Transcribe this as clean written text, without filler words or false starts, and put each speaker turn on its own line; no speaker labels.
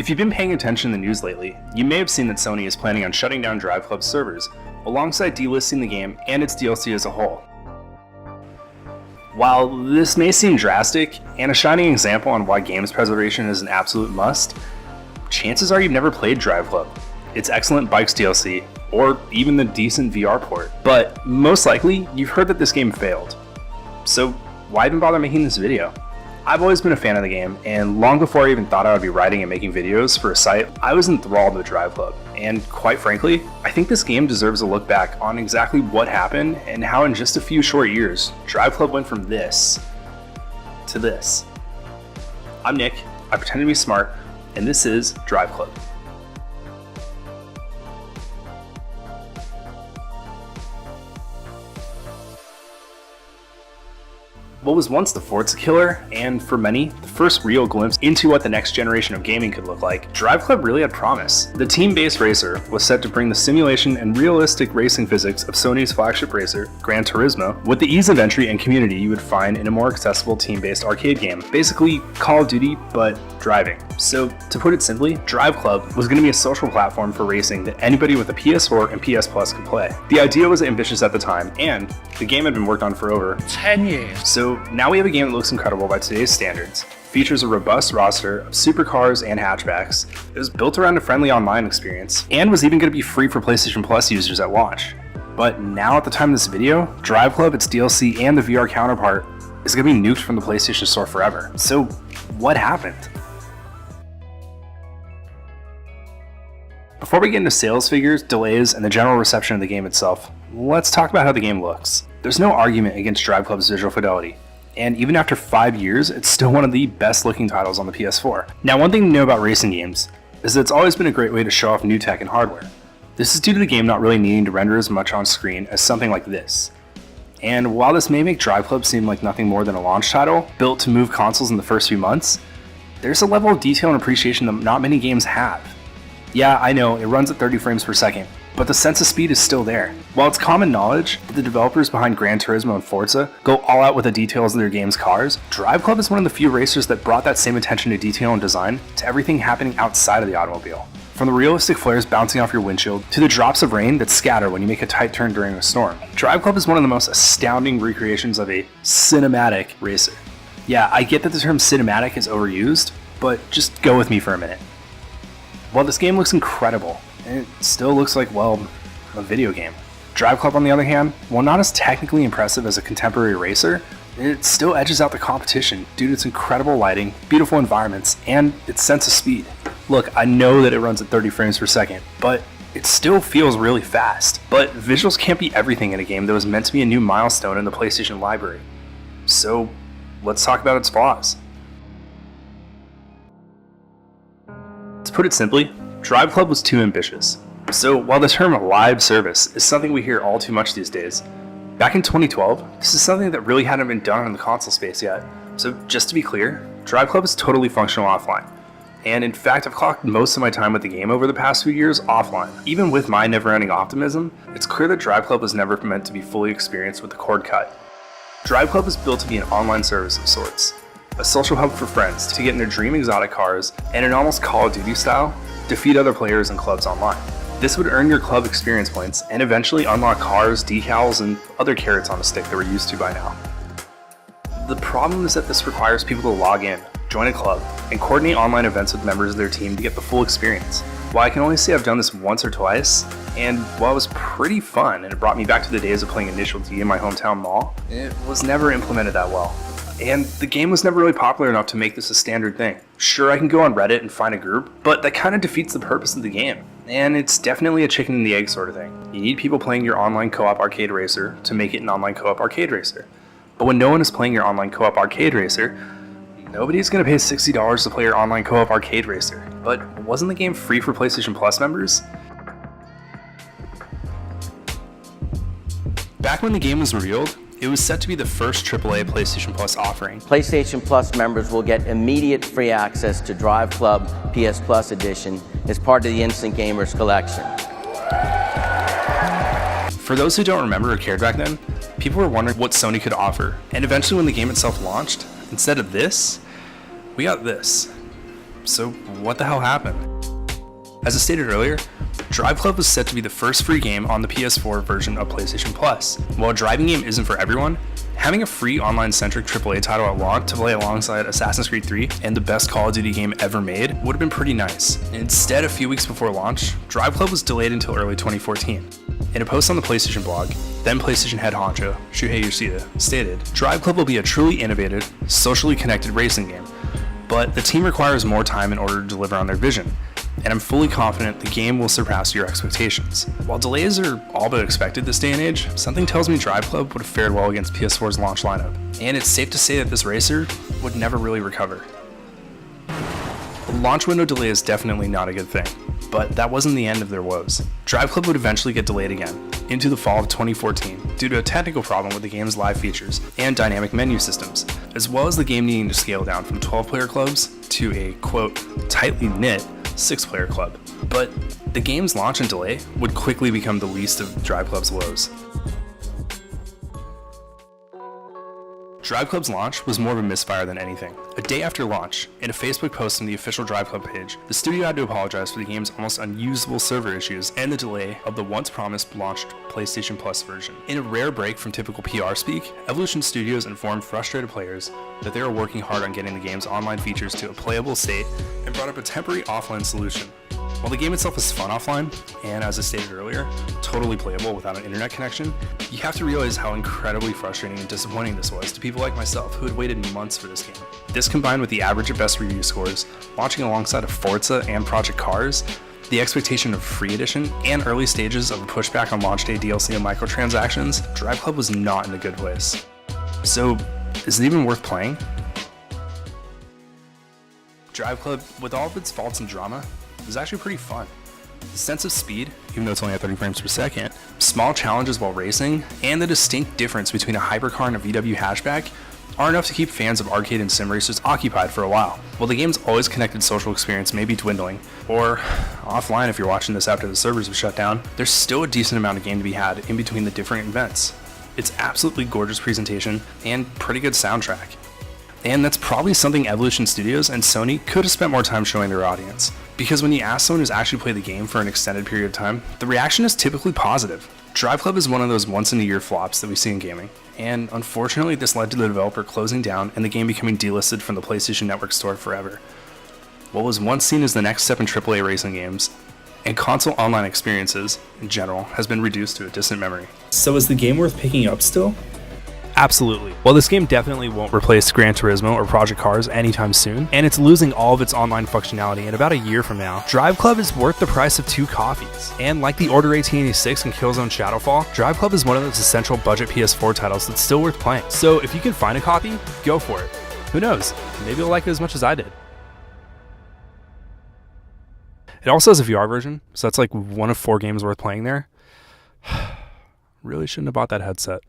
If you've been paying attention in the news lately, you may have seen that Sony is planning on shutting down Driveclub servers, alongside delisting the game and its DLC as a whole. While this may seem drastic, and a shining example on why games preservation is an absolute must, chances are you've never played Driveclub, its excellent bikes DLC, or even the decent VR port. But most likely, you've heard that this game failed. So why even bother making this video? I've always been a fan of the game, and long before I even thought I would be writing and making videos for a site, I was enthralled with Driveclub. And quite frankly, I think this game deserves a look back on exactly what happened and how in just a few short years, Driveclub went from this to this. I'm Nick, I pretend to be smart, and this is Driveclub. What was once the Forza killer, and for many, the first real glimpse into what the next generation of gaming could look like, Driveclub really had promise. The team-based racer was set to bring the simulation and realistic racing physics of Sony's flagship racer, Gran Turismo, with the ease of entry and community you would find in a more accessible team-based arcade game. Basically, Call of Duty, but driving. So, to put it simply, Driveclub was going to be a social platform for racing that anybody with a PS4 and PS Plus could play. The idea was ambitious at the time, and the game had been worked on for over 10 years. So now we have a game that looks incredible by today's standards, features a robust roster of supercars and hatchbacks, it was built around a friendly online experience, and was even going to be free for PlayStation Plus users at launch. But now at the time of this video, Driveclub, its DLC, and the VR counterpart is going to be nuked from the PlayStation Store forever. So what happened? Before we get into sales figures, delays, and the general reception of the game itself, let's talk about how the game looks. There's no argument against Driveclub's visual fidelity, and even after 5 years, it's still one of the best looking titles on the PS4. Now, one thing to know about racing games is that it's always been a great way to show off new tech and hardware. This is due to the game not really needing to render as much on screen as something like this. And while this may make Driveclub seem like nothing more than a launch title, built to move consoles in the first few months, there's a level of detail and appreciation that not many games have. Yeah, I know, it runs at 30 frames per second, but the sense of speed is still there. While it's common knowledge that the developers behind Gran Turismo and Forza go all out with the details of their game's cars, Driveclub is one of the few racers that brought that same attention to detail and design to everything happening outside of the automobile. From the realistic flares bouncing off your windshield to the drops of rain that scatter when you make a tight turn during a storm, Driveclub is one of the most astounding recreations of a cinematic racer. Yeah, I get that the term cinematic is overused, but just go with me for a minute. While this game looks incredible, it still looks like, well, a video game. Driveclub, on the other hand, while not as technically impressive as a contemporary racer, it still edges out the competition due to its incredible lighting, beautiful environments, and its sense of speed. Look, I know that it runs at 30 frames per second, but it still feels really fast. But visuals can't be everything in a game that was meant to be a new milestone in the PlayStation library. So, let's talk about its flaws. To put it simply, Driveclub was too ambitious. So while the term live service is something we hear all too much these days, back in 2012, this is something that really hadn't been done in the console space yet. So just to be clear, Driveclub is totally functional offline. And in fact, I've clocked most of my time with the game over the past few years offline. Even with my never-ending optimism, it's clear that Driveclub was never meant to be fully experienced with the cord cut. Driveclub is built to be an online service of sorts. A social hub for friends to get in their dream exotic cars and in almost Call of Duty style, defeat other players and clubs online. This would earn your club experience points and eventually unlock cars, decals, and other carrots on a stick that we're used to by now. The problem is that this requires people to log in, join a club, and coordinate online events with members of their team to get the full experience. While I can only say I've done this once or twice, and while it was pretty fun and it brought me back to the days of playing Initial D in my hometown mall, it was never implemented that well. And the game was never really popular enough to make this a standard thing. Sure, I can go on Reddit and find a group, but that kind of defeats the purpose of the game. And it's definitely a chicken and the egg sort of thing. You need people playing your online co-op arcade racer to make it an online co-op arcade racer. But when no one is playing your online co-op arcade racer, nobody's going to pay $60 to play your online co-op arcade racer. But wasn't the game free for PlayStation Plus members? Back when the game was revealed, it was set to be the first AAA PlayStation Plus offering.
PlayStation Plus members will get immediate free access to Driveclub PS Plus Edition as part of the Instant Gamers collection.
For those who don't remember or cared back then, people were wondering what Sony could offer. And eventually when the game itself launched, instead of this, we got this. So what the hell happened? As I stated earlier, Driveclub was set to be the first free game on the PS4 version of PlayStation Plus. While a driving game isn't for everyone, having a free online-centric AAA title at launch to play alongside Assassin's Creed 3 and the best Call of Duty game ever made would have been pretty nice. Instead, a few weeks before launch, Driveclub was delayed until early 2014. In a post on the PlayStation blog, then PlayStation head honcho, Shuhei Yoshida, stated, "Driveclub will be a truly innovative, socially connected racing game, but the team requires more time in order to deliver on their vision, and I'm fully confident the game will surpass your expectations." While delays are all but expected this day and age, something tells me Driveclub would have fared well against PS4's launch lineup, and it's safe to say that this racer would never really recover. The launch window delay is definitely not a good thing, but that wasn't the end of their woes. Driveclub would eventually get delayed again, into the fall of 2014, due to a technical problem with the game's live features and dynamic menu systems, as well as the game needing to scale down from 12-player clubs to a, quote, tightly knit 6-player club. But the game's launch and delay would quickly become the least of Driveclub's woes. Driveclub's launch was more of a misfire than anything. A day after launch, in a Facebook post on the official Driveclub page, the studio had to apologize for the game's almost unusable server issues and the delay of the once-promised launched PlayStation Plus version. In a rare break from typical PR speak, Evolution Studios informed frustrated players that they were working hard on getting the game's online features to a playable state and brought up a temporary offline solution. While the game itself is fun offline, and as I stated earlier, totally playable without an internet connection, you have to realize how incredibly frustrating and disappointing this was to people like myself who had waited months for this game. This combined with the average at best review scores, launching alongside of Forza and Project Cars, the expectation of free edition, and early stages of a pushback on launch day DLC and microtransactions, Driveclub was not in a good place. So, is it even worth playing? Driveclub, with all of its faults and drama, is actually pretty fun. The sense of speed, even though it's only at 30 frames per second, small challenges while racing, and the distinct difference between a hypercar and a VW hatchback are enough to keep fans of arcade and sim racers occupied for a while. While the game's always connected social experience may be dwindling, or offline if you're watching this after the servers have shut down, there's still a decent amount of game to be had in between the different events. It's absolutely gorgeous presentation and pretty good soundtrack. And that's probably something Evolution Studios and Sony could have spent more time showing their audience. Because when you ask someone who's actually played the game for an extended period of time, the reaction is typically positive. Driveclub is one of those once-in-a-year flops that we see in gaming, and unfortunately this led to the developer closing down and the game becoming delisted from the PlayStation Network store forever. What was once seen as the next step in AAA racing games, and console online experiences in general, has been reduced to a distant memory. So is the game worth picking up still? Absolutely. While this game definitely won't replace Gran Turismo or Project Cars anytime soon, and it's losing all of its online functionality in about a year from now, Driveclub is worth the price of 2 coffees. And like the Order 1886 and Killzone Shadowfall, Driveclub is one of those essential budget PS4 titles that's still worth playing. So if you can find a copy, go for it. Who knows? Maybe you'll like it as much as I did. It also has a VR version, so that's like one of 4 games worth playing there. Really shouldn't have bought that headset.